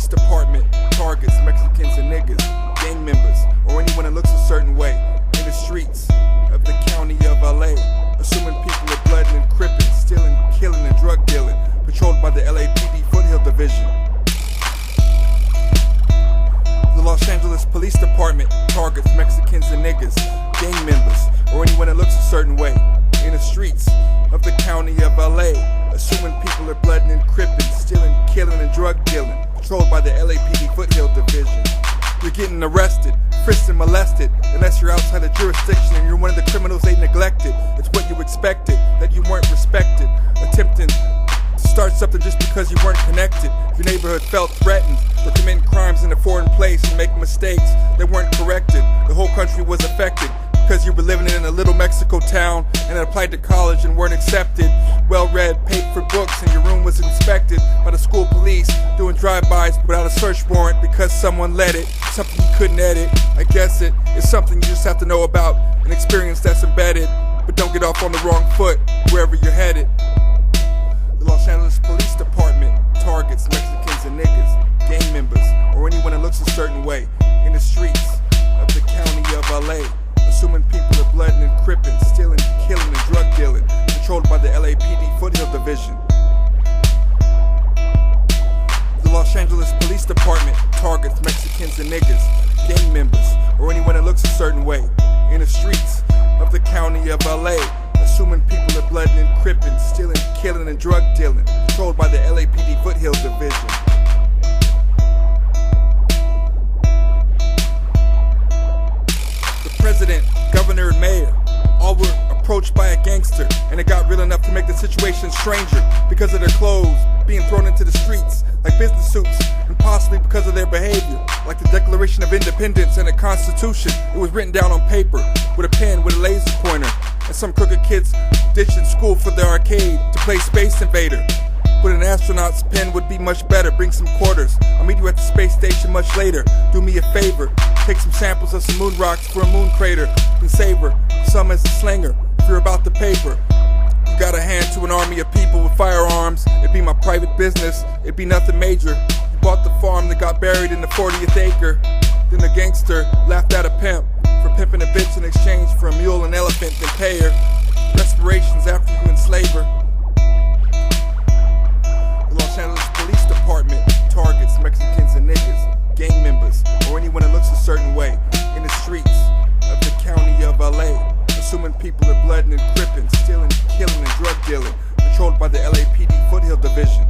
Police Department targets Mexicans and niggas, gang members, or anyone that looks a certain way in the streets of the county of LA, assuming people are blood and crippin', stealing, killing, and drug dealing, patrolled by the LAPD Foothill Division. The Los Angeles Police Department targets Mexicans and niggas, gang members, or anyone that looks a certain way in the streets of the county of LA, assuming people are blood and crippin', stealing, killing, and drug dealing, patrolled by the LAPD Foothill Division. You're getting arrested, frisked and molested, unless you're outside the jurisdiction and you're one of the criminals they neglected. It's what you expected, that you weren't respected, attempting to start something just because you weren't connected. If your neighborhood felt threatened, or committing crimes in a foreign place and making mistakes that weren't corrected, the whole country was affected because you were living in a little Mexico town and had applied to college and weren't accepted. Well-read, paid for books, and your room was inspected by the school police, doing drive-bys without a search warrant because someone let it. Something you couldn't edit. I guess it is something you just have to know about, an experience that's embedded. But don't get off on the wrong foot wherever you're headed. The Los Angeles Police Department targets Mexicans and niggas, gang members, or anyone that looks a certain way in the streets of the county of LA, assuming people are blood and crippin', stealing, killing, and drug dealing, patrolled by the LAPD Foothill Division. The Los Angeles Police Department targets Mexicans and niggas, gang members, or anyone that looks a certain way in the streets of the county of LA, assuming people are blood and crippin', stealing, killing, and drug dealing, patrolled by the LAPD Foothill Division. President, governor, and mayor all were approached by a gangster, and it got real enough to make the situation stranger because of their clothes being thrown into the streets like business suits, and possibly because of their behavior, like the Declaration of Independence and the Constitution. It was written down on paper with a pen with a laser pointer, and some crooked kids ditching school for the arcade to play Space Invader. But an astronaut's pen would be much better. Bring some quarters, I'll meet you at the space station much later. Do me a favor, take some samples of some moon rocks for a moon crater, and savor some as a slinger if you're about the paper. You got a hand to an army of people with firearms. It'd be my private business, it'd be nothing major. You bought the farm that got buried in the 40th acre. Then the gangster laughed at a pimp for pimping a bitch in exchange for a mule and elephant, then pay her respirations after you enslave her. The Los Angeles Police Department targets Mexicans and niggas, gang members, or anyone that looks a certain way in the streets of the county of LA, assuming people are blood and crippin', stealing, killing, and drug dealing, patrolled by the LAPD Foothill Division.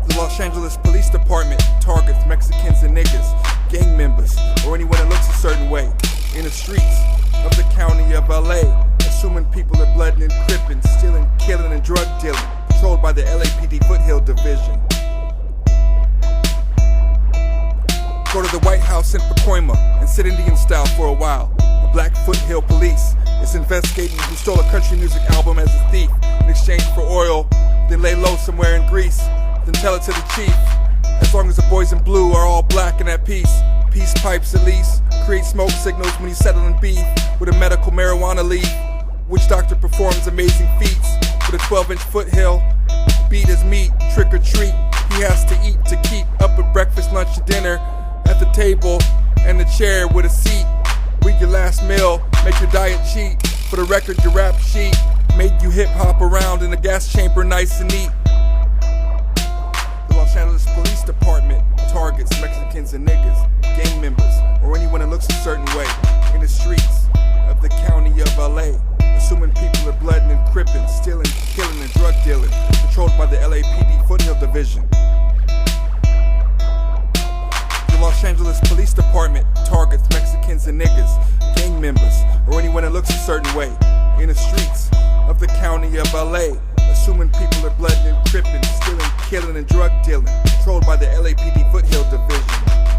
The Los Angeles Police Department targets Mexicans and niggas, gang members, or anyone that looks a certain way in the streets of the county of LA, assuming people are blood and crippin', stealing, killing, and drug dealing, patrolled by the LAPD Foothill Division. Go to the White House in Pacoima and sit Indian style for a while. A black Foothill police is investigating who stole a country music album as a thief in exchange for oil, then lay low somewhere in Greece, then tell it to the chief. As long as the boys in blue are all black and at peace, peace pipes at least create smoke signals when he's settling beef with a medical marijuana leaf. Witch doctor performs amazing feats with a 12-inch Foothill. Beat his meat, trick or treat. He has to eat to keep up with breakfast, lunch, and dinner. At the table and the chair with a seat. With your last meal, make your diet cheat. For the record, your rap sheet made you hip hop around in the gas chamber nice and neat. The Los Angeles Police Department targets Mexicans and niggas, gang members, or anyone that looks a certain way in the streets of the county of LA, assuming people are blood and crippin', stealing, killing, and drug dealing, patrolled by the LAPD Foothill Division. The Los Angeles Police Department targets Mexicans and niggas, gang members, or anyone that looks a certain way in the streets of the county of LA, assuming people are blood and crippin', stealing, killing, and drug dealing, patrolled by the LAPD Foothill Division.